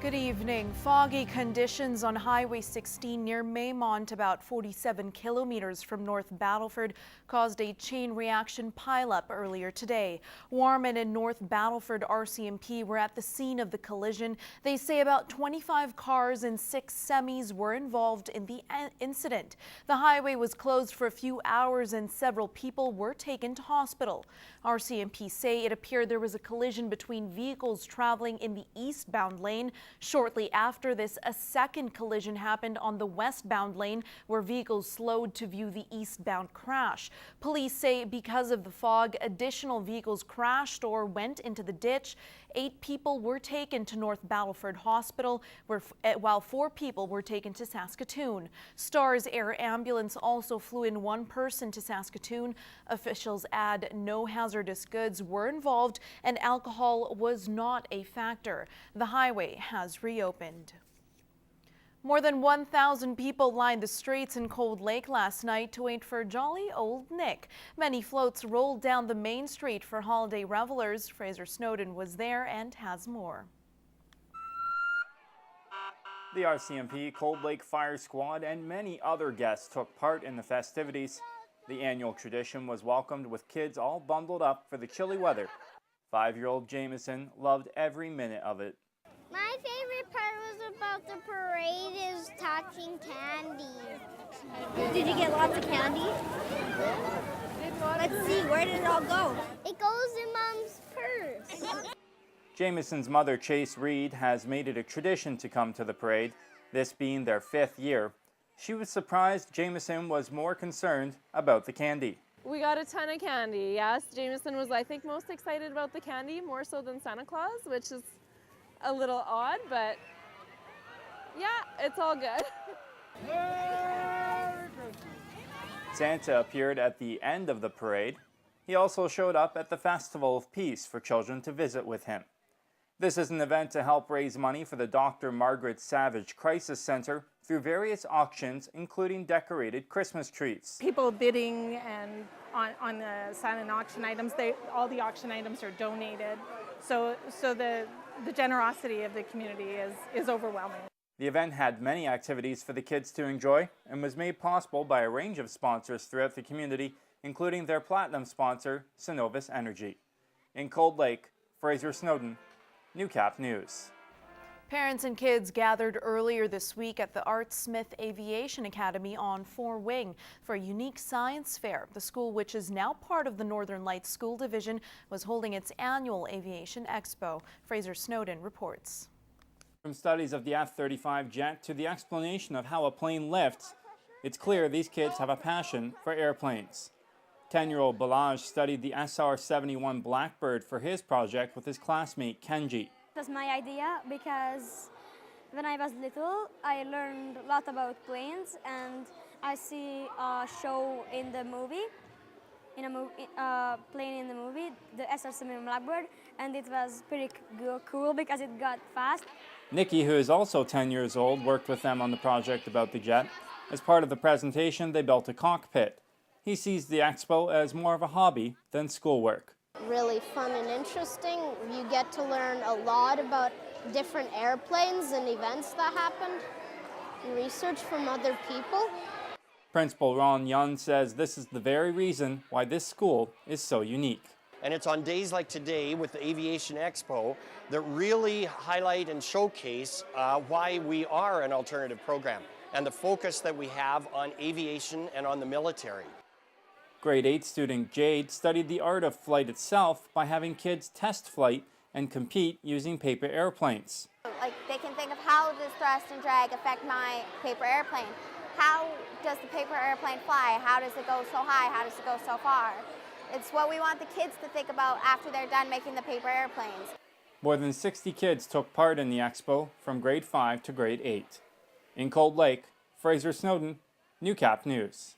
Good evening. Foggy conditions on Highway 16 near Maymont, about 47 kilometers from North Battleford, caused a chain reaction pileup earlier today. Warman and North Battleford RCMP were at the scene of the collision. They say about 25 cars and 6 semis were involved in the incident. The highway was closed for a few hours and several people were taken to hospital. RCMP say it appeared there was a collision between vehicles traveling in the eastbound lane. Shortly after this, a second collision happened on the westbound lane where vehicles slowed to view the eastbound crash. Police say because of the fog, additional vehicles crashed or went into the ditch. 8 people were taken to North Battleford Hospital, while 4 people were taken to Saskatoon. Stars Air Ambulance also flew in 1 person to Saskatoon. Officials add no hazardous goods were involved and alcohol was not a factor. The highway has reopened. More than 1,000 people lined the streets in Cold Lake last night to wait for Jolly Old Nick. Many floats rolled down the main street for holiday revelers. Fraser Snowden was there and has more. The RCMP, Cold Lake Fire Squad, and many other guests took part in the festivities. The annual tradition was welcomed with kids all bundled up for the chilly weather. 5-year-old Jameson loved every minute of it. My favorite part was about the parade is touching candy. Did you get lots of candy? Let's see, where did it all go? It goes in Mom's purse. Jameson's mother, Chase Reed, has made it a tradition to come to the parade, this being their 5th year. She was surprised Jameson was more concerned about the candy. We got a ton of candy, yes. Jameson was, I think, most excited about the candy, more so than Santa Claus, which is a little odd, but yeah, it's all good. Santa appeared at the end of the parade. He also showed up at the Festival of Peace for children to visit with him. This is an event to help raise money for the Dr. Margaret Savage Crisis Center through various auctions, including decorated Christmas trees. People bidding and on the silent auction items, all the auction items are donated. So the generosity of the community is overwhelming. The event had many activities for the kids to enjoy and was made possible by a range of sponsors throughout the community, including their platinum sponsor, Synovus Energy. In Cold Lake, Fraser Snowden, Newcap News. Parents and kids gathered earlier this week at the Art Smith Aviation Academy on 4 Wing for a unique science fair. The school, which is now part of the Northern Lights School Division, was holding its annual Aviation Expo. Fraser Snowden reports. From studies of the F-35 jet to the explanation of how a plane lifts, it's clear these kids have a passion for airplanes. 10-year-old Balaj studied the SR-71 Blackbird for his project with his classmate Kenji. It was my idea because when I was little, I learned a lot about planes, and I see a show in the movie, plane in the movie, the SR-71 Blackbird, and it was pretty cool because it got fast. Nikki, who is also 10 years old, worked with them on the project about the jet. As part of the presentation, they built a cockpit. He sees the expo as more of a hobby than schoolwork. Really fun and interesting. You get to learn a lot about different airplanes and events that happened, and research from other people. Principal Ron Yun says this is the very reason why this school is so unique. And it's on days like today with the Aviation Expo that really highlight and showcase why we are an alternative program and the focus that we have on aviation and on the military. Grade 8 student Jade studied the art of flight itself by having kids test flight and compete using paper airplanes. Like, they can think of how does thrust and drag affect my paper airplane? How does the paper airplane fly? How does it go so high? How does it go so far? It's what we want the kids to think about after they're done making the paper airplanes. More than 60 kids took part in the expo from grade 5 to grade 8. In Cold Lake, Fraser Snowden, Newcap News.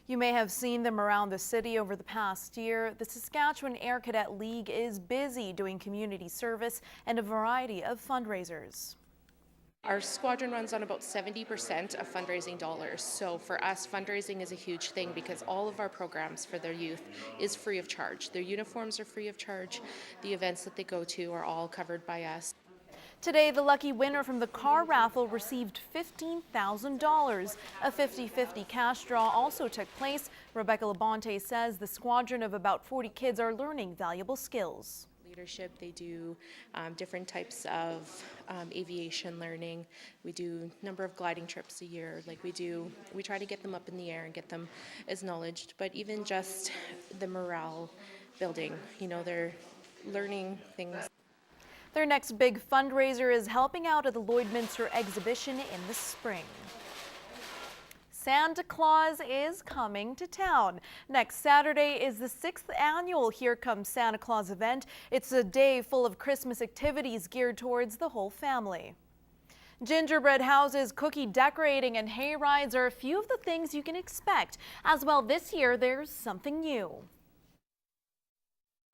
You may have seen them around the city over the past year. The Saskatchewan Air Cadet League is busy doing community service and a variety of fundraisers. Our squadron runs on about 70% of fundraising dollars. So for us, fundraising is a huge thing because all of our programs for their youth is free of charge. Their uniforms are free of charge. The events that they go to are all covered by us. Today, the lucky winner from the car raffle received $15,000. A 50-50 cash draw also took place. Rebecca Labonte says the squadron of about 40 kids are learning valuable skills. Leadership, they do different types of aviation learning. We do a number of gliding trips a year. We try to get them up in the air and get them as knowledge, but even just the morale building, they're learning things. Their next big fundraiser is helping out at the Lloydminster exhibition in the spring. Santa Claus is coming to town. Next Saturday is the 6th annual Here Comes Santa Claus event. It's a day full of Christmas activities geared towards the whole family. Gingerbread houses, cookie decorating, and hay rides are a few of the things you can expect. As well, this year there's something new.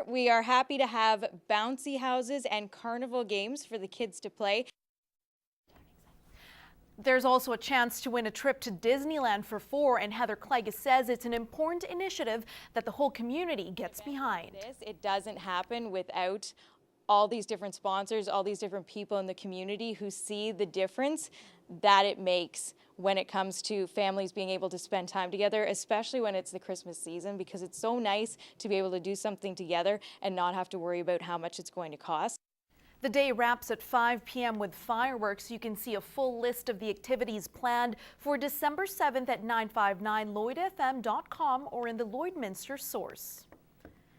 We are happy to have bouncy houses and carnival games for the kids to play. There's also a chance to win a trip to Disneyland for 4, and Heather Clegg says it's an important initiative that the whole community gets behind. It doesn't happen without all these different sponsors, all these different people in the community who see the difference that it makes when it comes to families being able to spend time together, especially when it's the Christmas season, because it's so nice to be able to do something together and not have to worry about how much it's going to cost. The day wraps at 5 p.m. with fireworks. You can see a full list of the activities planned for December 7th at 959lloydfm.com or in the Lloydminster Source.